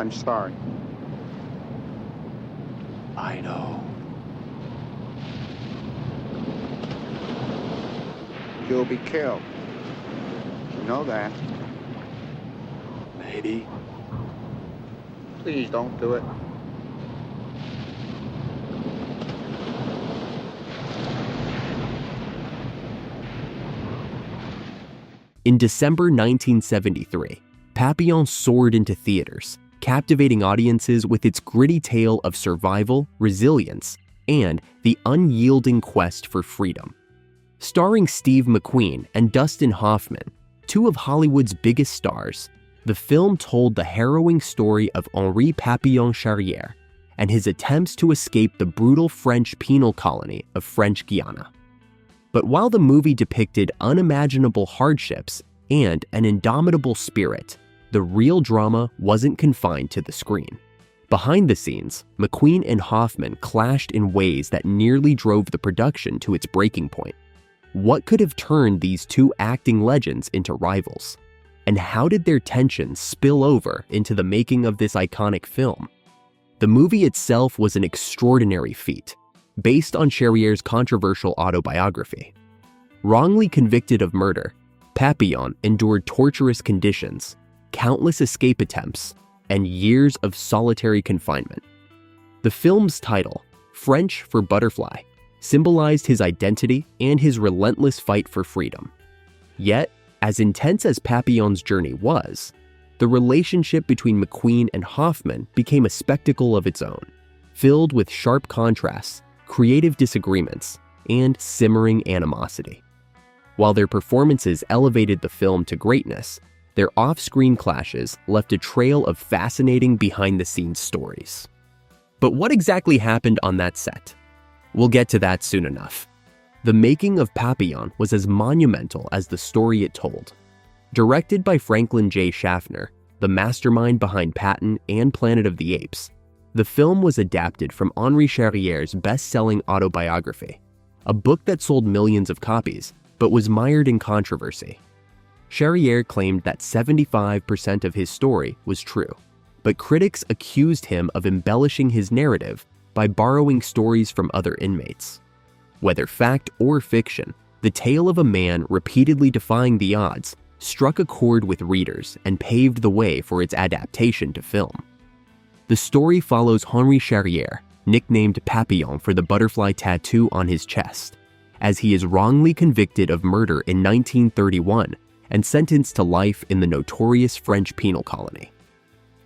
I'm sorry. I know. You'll be killed. You know that. Maybe. Please don't do it. In December 1973, Papillon soared into theaters, captivating audiences with its gritty tale of survival, resilience, and the unyielding quest for freedom. Starring Steve McQueen and Dustin Hoffman, two of Hollywood's biggest stars, the film told the harrowing story of Henri Papillon Charrière and his attempts to escape the brutal French penal colony of French Guiana. But while the movie depicted unimaginable hardships and an indomitable spirit, the real drama wasn't confined to the screen. Behind the scenes, McQueen and Hoffman clashed in ways that nearly drove the production to its breaking point. What could have turned these two acting legends into rivals? And how did their tensions spill over into the making of this iconic film? The movie itself was an extraordinary feat, based on Charrière's controversial autobiography. Wrongly convicted of murder, Papillon endured torturous conditions, countless escape attempts, and years of solitary confinement. The film's title, French for butterfly, symbolized his identity and his relentless fight for freedom. Yet, as intense as Papillon's journey was, the relationship between McQueen and Hoffman became a spectacle of its own, filled with sharp contrasts, creative disagreements, and simmering animosity. While their performances elevated the film to greatness, their off-screen clashes left a trail of fascinating behind-the-scenes stories. But what exactly happened on that set? We'll get to that soon enough. The making of Papillon was as monumental as the story it told. Directed by Franklin J. Schaffner, the mastermind behind Patton and Planet of the Apes, the film was adapted from Henri Charrière's best-selling autobiography, a book that sold millions of copies but was mired in controversy. Charrière claimed that 75% of his story was true, but critics accused him of embellishing his narrative by borrowing stories from other inmates. Whether fact or fiction, the tale of a man repeatedly defying the odds struck a chord with readers and paved the way for its adaptation to film. The story follows Henri Charrière, nicknamed Papillon for the butterfly tattoo on his chest, as he is wrongly convicted of murder in 1931 and sentenced to life in the notorious French penal colony.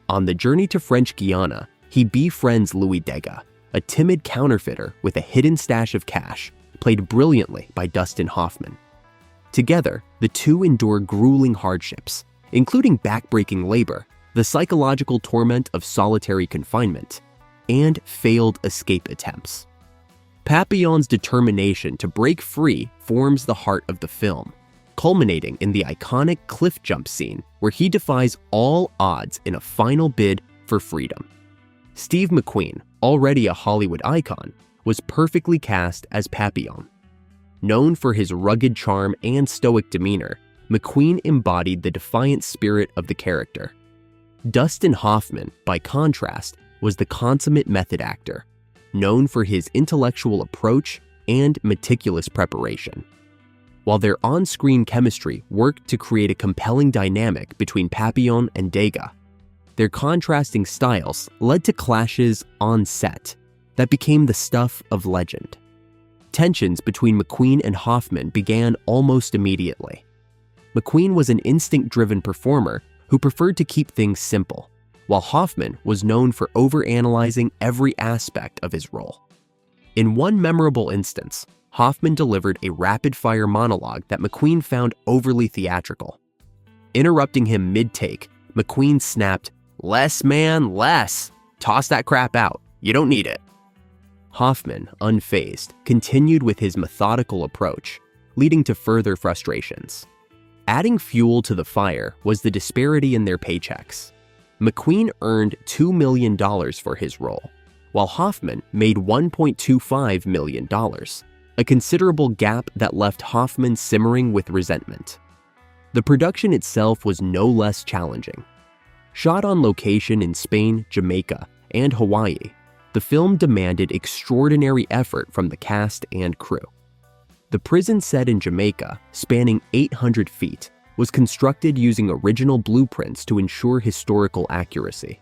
On the journey to French Guiana, he befriends Louis Degas, a timid counterfeiter with a hidden stash of cash, played brilliantly by Dustin Hoffman. Together, the two endure grueling hardships, including backbreaking labor, the psychological torment of solitary confinement, and failed escape attempts. Papillon's determination to break free forms the heart of the film, culminating in the iconic cliff jump scene where he defies all odds in a final bid for freedom. Steve McQueen, already a Hollywood icon, was perfectly cast as Papillon. Known for his rugged charm and stoic demeanor, McQueen embodied the defiant spirit of the character. Dustin Hoffman, by contrast, was the consummate method actor, known for his intellectual approach and meticulous preparation. While their on-screen chemistry worked to create a compelling dynamic between Papillon and Degas, their contrasting styles led to clashes on set that became the stuff of legend. Tensions between McQueen and Hoffman began almost immediately. McQueen was an instinct-driven performer who preferred to keep things simple, while Hoffman was known for overanalyzing every aspect of his role. In one memorable instance, Hoffman delivered a rapid-fire monologue that McQueen found overly theatrical. Interrupting him mid-take, McQueen snapped, "Less, man, less! Toss that crap out. You don't need it." Hoffman, unfazed, continued with his methodical approach, leading to further frustrations. Adding fuel to the fire was the disparity in their paychecks. McQueen earned $2 million for his role, while Hoffman made $1.25 million, a considerable gap that left Hoffman simmering with resentment. The production itself was no less challenging. Shot on location in Spain, Jamaica, and Hawaii, the film demanded extraordinary effort from the cast and crew. The prison set in Jamaica, spanning 800 feet, was constructed using original blueprints to ensure historical accuracy.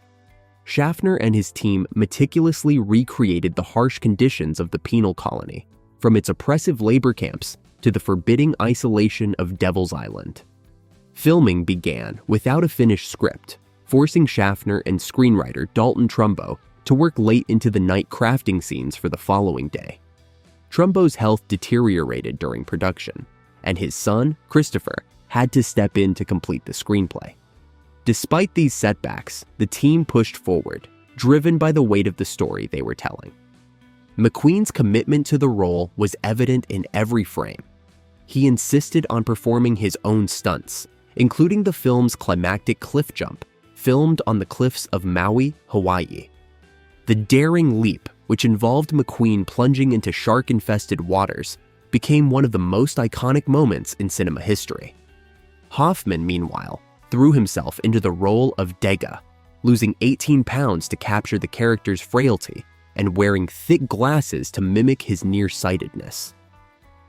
Schaffner and his team meticulously recreated the harsh conditions of the penal colony, from its oppressive labor camps to the forbidding isolation of Devil's Island. Filming began without a finished script, forcing Schaffner and screenwriter Dalton Trumbo to work late into the night crafting scenes for the following day. Trumbo's health deteriorated during production, and his son, Christopher, had to step in to complete the screenplay. Despite these setbacks, the team pushed forward, driven by the weight of the story they were telling. McQueen's commitment to the role was evident in every frame. He insisted on performing his own stunts, including the film's climactic cliff jump, filmed on the cliffs of Maui, Hawaii. The daring leap, which involved McQueen plunging into shark-infested waters, became one of the most iconic moments in cinema history. Hoffman, meanwhile, threw himself into the role of Dega, losing 18 pounds to capture the character's frailty and wearing thick glasses to mimic his nearsightedness.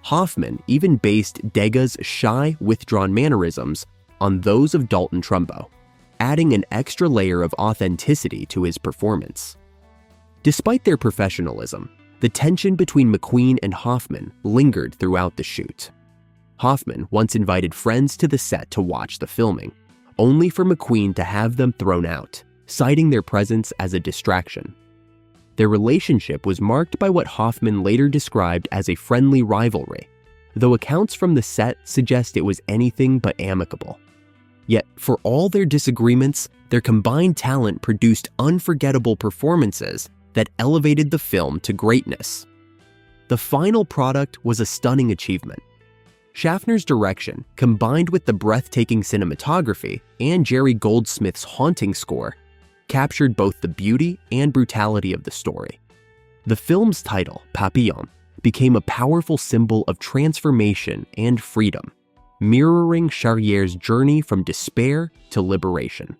Hoffman even based Dega's shy, withdrawn mannerisms on those of Dalton Trumbo, adding an extra layer of authenticity to his performance. Despite their professionalism, the tension between McQueen and Hoffman lingered throughout the shoot. Hoffman once invited friends to the set to watch the filming, only for McQueen to have them thrown out, citing their presence as a distraction. Their relationship was marked by what Hoffman later described as a friendly rivalry, though accounts from the set suggest it was anything but amicable. Yet, for all their disagreements, their combined talent produced unforgettable performances that elevated the film to greatness. The final product was a stunning achievement. Schaffner's direction, combined with the breathtaking cinematography and Jerry Goldsmith's haunting score, captured both the beauty and brutality of the story. The film's title, Papillon, became a powerful symbol of transformation and freedom, mirroring Charrier's journey from despair to liberation.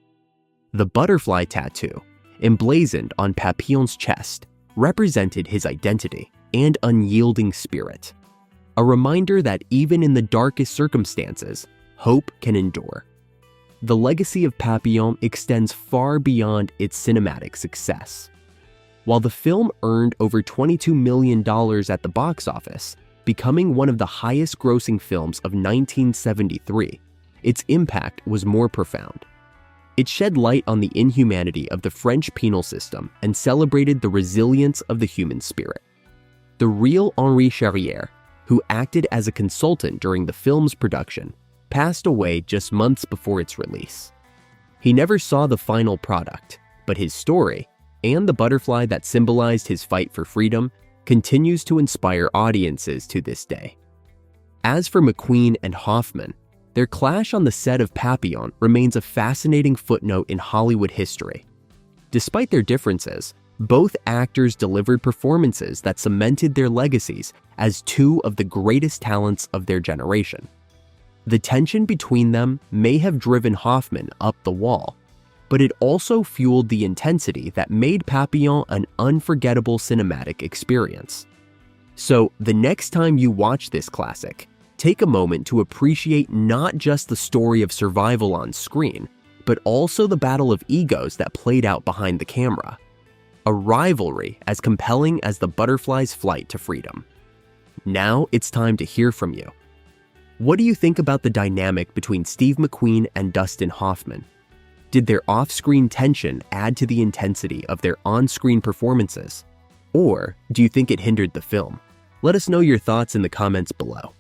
The butterfly tattoo, emblazoned on Papillon's chest, represented his identity and unyielding spirit, a reminder that even in the darkest circumstances, hope can endure. The legacy of Papillon extends far beyond its cinematic success. While the film earned over $22 million at the box office, becoming one of the highest-grossing films of 1973, its impact was more profound. It shed light on the inhumanity of the French penal system and celebrated the resilience of the human spirit. The real Henri Charrier, who acted as a consultant during the film's production, passed away just months before its release. He never saw the final product, but his story, and the butterfly that symbolized his fight for freedom, continues to inspire audiences to this day. As for McQueen and Hoffman, their clash on the set of Papillon remains a fascinating footnote in Hollywood history. Despite their differences, both actors delivered performances that cemented their legacies as two of the greatest talents of their generation. The tension between them may have driven Hoffman up the wall, but it also fueled the intensity that made Papillon an unforgettable cinematic experience. So, the next time you watch this classic, take a moment to appreciate not just the story of survival on screen, but also the battle of egos that played out behind the camera. A rivalry as compelling as the butterfly's flight to freedom. Now it's time to hear from you. What do you think about the dynamic between Steve McQueen and Dustin Hoffman? Did their off-screen tension add to the intensity of their on-screen performances? Or do you think it hindered the film? Let us know your thoughts in the comments below.